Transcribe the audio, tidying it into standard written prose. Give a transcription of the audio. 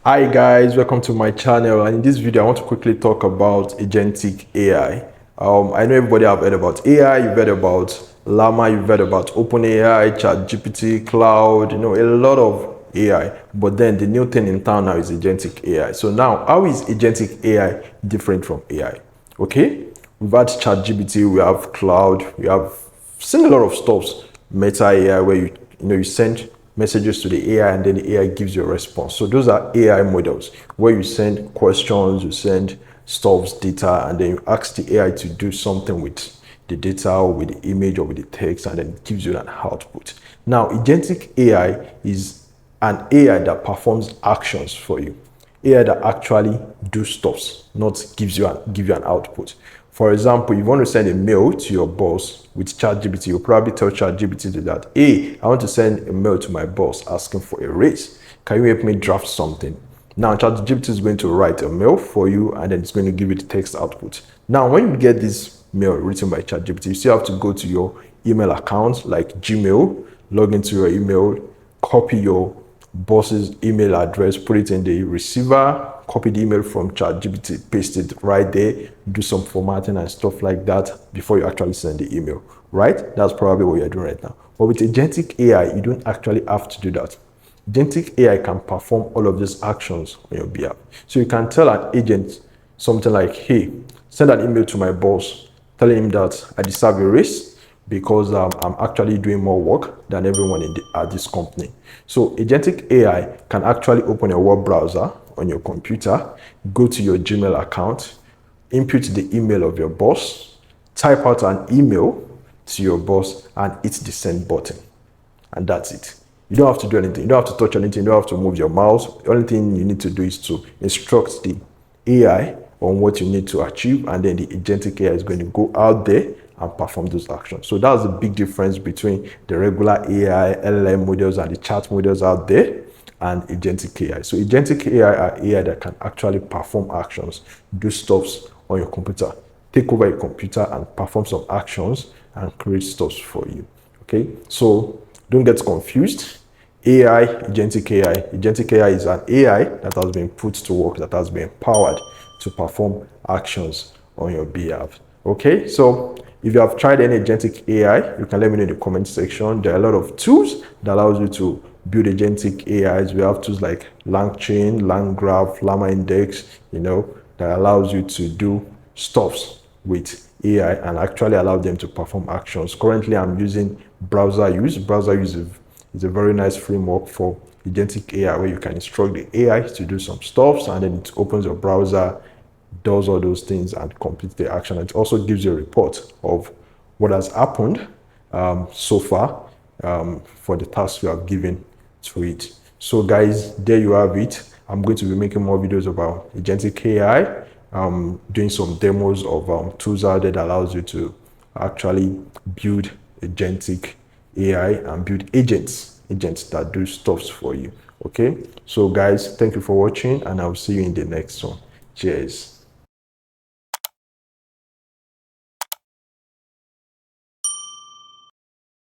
Hi guys, welcome to my channel, and in this video I want to quickly talk about agentic AI. I know everybody have heard about AI, you've heard about Llama, you've heard about OpenAI, ChatGPT, Cloud, a lot of AI. But then the new thing in town now is agentic AI. So now, how is agentic AI different from AI? Okay, we've had ChatGPT, we have Cloud, we have seen a lot of stuff. Meta AI, where you send messages to the AI and then the AI gives you a response. So those are AI models where you send questions, you send stuffs, data, and then you ask the AI to do something with the data or with the image or with the text, and then it gives you an output. Now, agentic AI is an AI that performs actions for you. AI that actually do stuffs, not give you an output. For example, you want to send a mail to your boss with ChatGPT, you'll probably tell ChatGPT to that, hey, I want to send a mail to my boss asking for a raise. Can you help me draft something? Now, ChatGPT is going to write a mail for you, and then it's going to give you the text output. Now, when you get this mail written by ChatGPT, you still have to go to your email account like Gmail, log into your email, copy your boss's email address, put it in the receiver, copy the email from ChatGPT, paste it right there, do some formatting and stuff like that before you actually send the email, right? That's probably what you're doing right now. But with agentic AI, you don't actually have to do that. Agentic AI can perform all of these actions on your behalf. So you can tell an agent something like, hey, send an email to my boss telling him that I deserve a raise because I'm actually doing more work than everyone at this company. So agentic AI can actually open a web browser on your computer, go to your Gmail account, input the email of your boss, type out an email to your boss, and hit the send button. And that's it. You don't have to do anything. You don't have to touch anything. You don't have to move your mouse. The only thing you need to do is to instruct the AI on what you need to achieve, and then the agentic AI is going to go out there and perform those actions. So that's the big difference between the regular AI, LLM models, and the chat models out there, and agentic AI. So agentic AI are AI that can actually perform actions, do stuffs on your computer, take over your computer and perform some actions and create stuffs for you. Okay, so don't get confused. Agentic AI is an AI that has been put to work, that has been empowered to perform actions on your behalf. Okay, so if you have tried any agentic AI, you can let me know in the comment section. There are a lot of tools that allows you to build agentic AIs. We have tools like LangChain, LangGraph, Llama Index, that allows you to do stuffs with AI and actually allow them to perform actions. Currently, I'm using BrowserUse. BrowserUse is a very nice framework for agentic AI where you can instruct the AI to do some stuff, and then it opens your browser, does all those things, and completes the action. It also gives you a report of what has happened so far for the tasks you have given to it. So guys, there you have it. I'm going to be making more videos about agentic AI, doing some demos of tools out there that allows you to actually build agentic AI and build agents that do stuffs for you. Okay, so guys, thank you for watching, and I'll see you in the next one. Cheers.